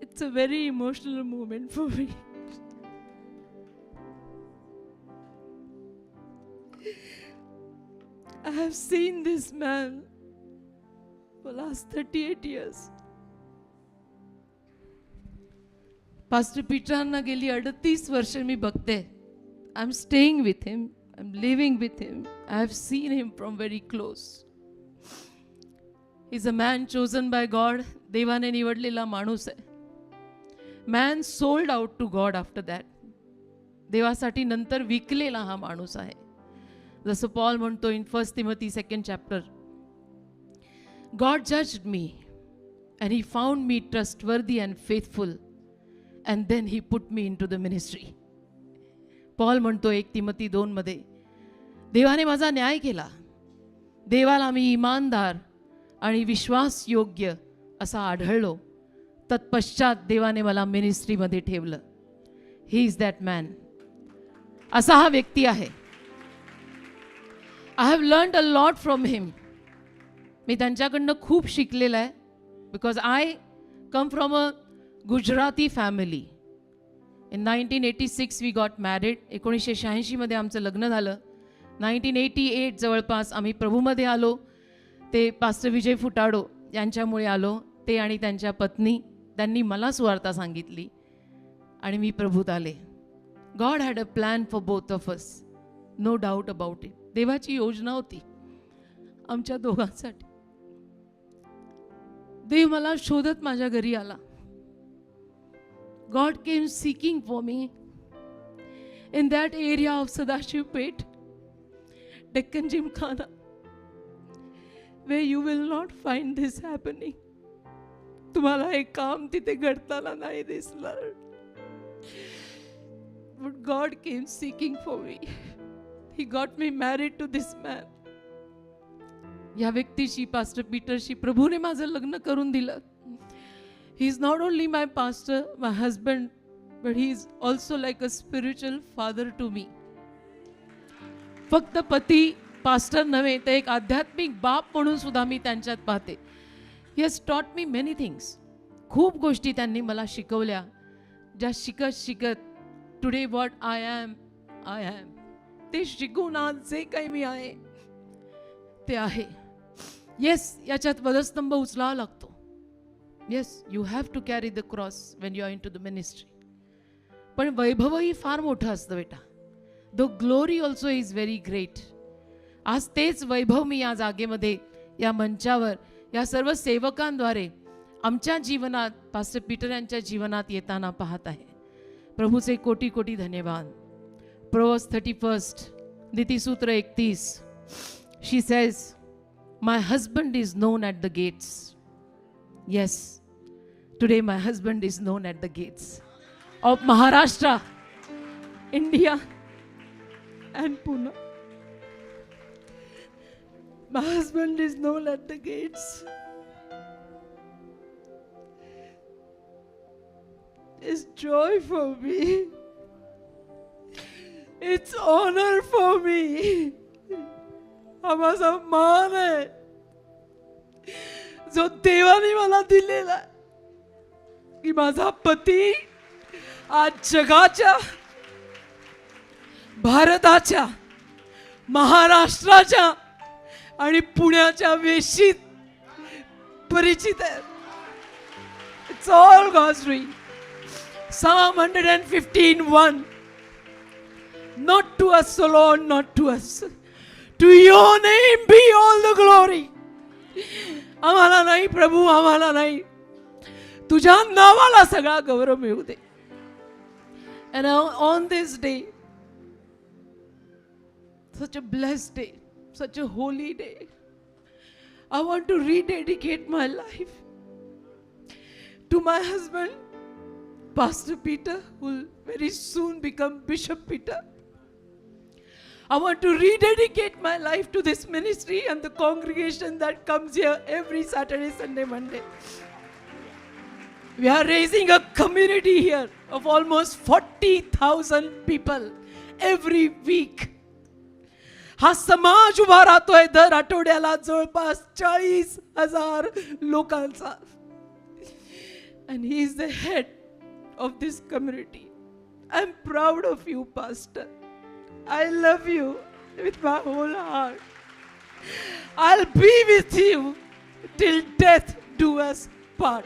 It's a very emotional moment for me. I have seen this man for last 38 years. Pastor Peter गेली 38 वर्ष मी बघते. I'm staying with him. I'm living with him. I have seen him from very close. He's a man chosen by God. देवाने निवडलेला माणूस आहे. Man sold out to God after that. देवासाठी नंतर विकलेला हा माणूस आहे. जसं पॉल म्हणतो in 1 Timothy 2nd chapter, God judged me and he found me trustworthy and faithful and then he put me into the ministry. Paul म्हणतो 1 तिमोथी 2 मध्ये, देवाने माझा न्याय केला. देवाला मी इमानदार आणि विश्वासयोग्य असा आढळलो. तत्पश्चात देवाने मला मिनिस्ट्रीमध्ये ठेवलं. He is that man. असा हा व्यक्ती आहे. I have learned a lot from him. मी त्यांच्याकडनं खूप शिकलेलं आहे. Because I come from a Gujarati family. In 1986 we got married. 1986 मध्ये आमचं लग्न झालं. 1988 जवळपास आम्ही प्रभूमध्ये आलो. ते पास्टर विजय फुटाडो यांच्यामुळे आलो. ते आणि त्यांच्या पत्नी, त्यांनी मला सुवार्ता सांगितली आणि मी प्रभूत आले. God had a plan for both of us, no doubt about it. देवाची योजना होती आमच्या दोघांसाठी. देव मला शोधत माझ्या घरी आला. God came seeking for me in that area of Sadashiv Peth, Deccan Gymkhana, where you will not find this happening. तुम्हाला एक काम तिथे घडताना नाही दिसणार. But God came seeking for me. He got me married to this man. या व्यक्तीशी, पास्टर पीटरशी प्रभूने माझं लग्न करून दिलं. He is not only my pastor, my husband, but he is also like a spiritual father to me. फक्त पती pastor नव्हे, तर एक आध्यात्मिक बाप म्हणून सुद्धा मी त्यांच्यात पाहते. He has taught me many things. खूप गोष्टी त्यांनी मला शिकवल्या, ज्या शिकत शिकत टुडे व्हॉट आय ॲम ते शिकून आज जे काही मी आहे ते आहे. येस, याच्यात वधस्तंभ उचलावा लागतो. Yes, you have to carry the cross when you are into the ministry. पण वैभवही फार मोठं असतं बेटा. The glory also is very great. आज तेच वैभव मी या जागेमध्ये, या मंचावर, या सर्व सेवकांद्वारे आमच्या जीवनात, पास्टर पीटर यांच्या जीवनात येताना पाहत आहे. प्रभूचे कोटी कोटी धन्यवाद. Proverbs 31, नीतिसूत्र 31, she says, my husband is known at the gates. Yes, today my husband is known at the gates of Maharashtra, India and Pune. My husband is known at the gates. It's joy for me. It's honor for me. हा माझा मान आहे जो देवाने मला दिलेला आहे, की माझा पती आज जगाच्या, भारताच्या, महाराष्ट्राच्या आणि पुण्याच्या वेशीत परिचित आहे. It's all God's doing. Psalm 115:1, not to us alone, not to us, to your name be all the glory. आम्हाला नाही प्रभू, आम्हाला नाही, तुझ्या नावाला सगळा गौरव मिळू दे. And on this day, such a blessed day, such a holy day, I want to rededicate my life to my husband, Pastor Peter, who will very soon become Bishop Peter. I want to rededicate my life to this ministry and the congregation that comes here every Saturday, Sunday, Monday. We are raising a community here of almost 40,000 people every week. हा समाज उभा राहतोय दर आठवड्याला जवळपास 40,000 लोकांचा. And he is the head of this community. I'm proud of you, Pastor. I love you with my whole heart. I'll be with you till death do us part.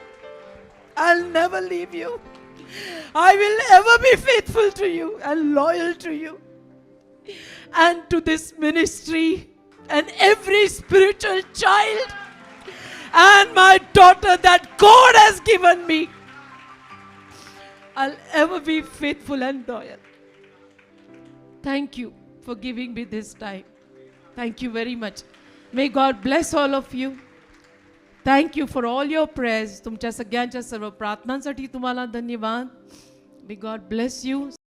I'll never leave you. I will ever be faithful to you and loyal to you and to this ministry and every spiritual child and my daughter that God has given me. I'll ever be faithful and loyal. Thank you for giving me this time. Thank you very much. May God bless all of you. Thank you for all your prayers. तुमच्या सगळ्यांच्या सर्व प्रार्थनांसाठी तुम्हाला धन्यवाद. May God bless you.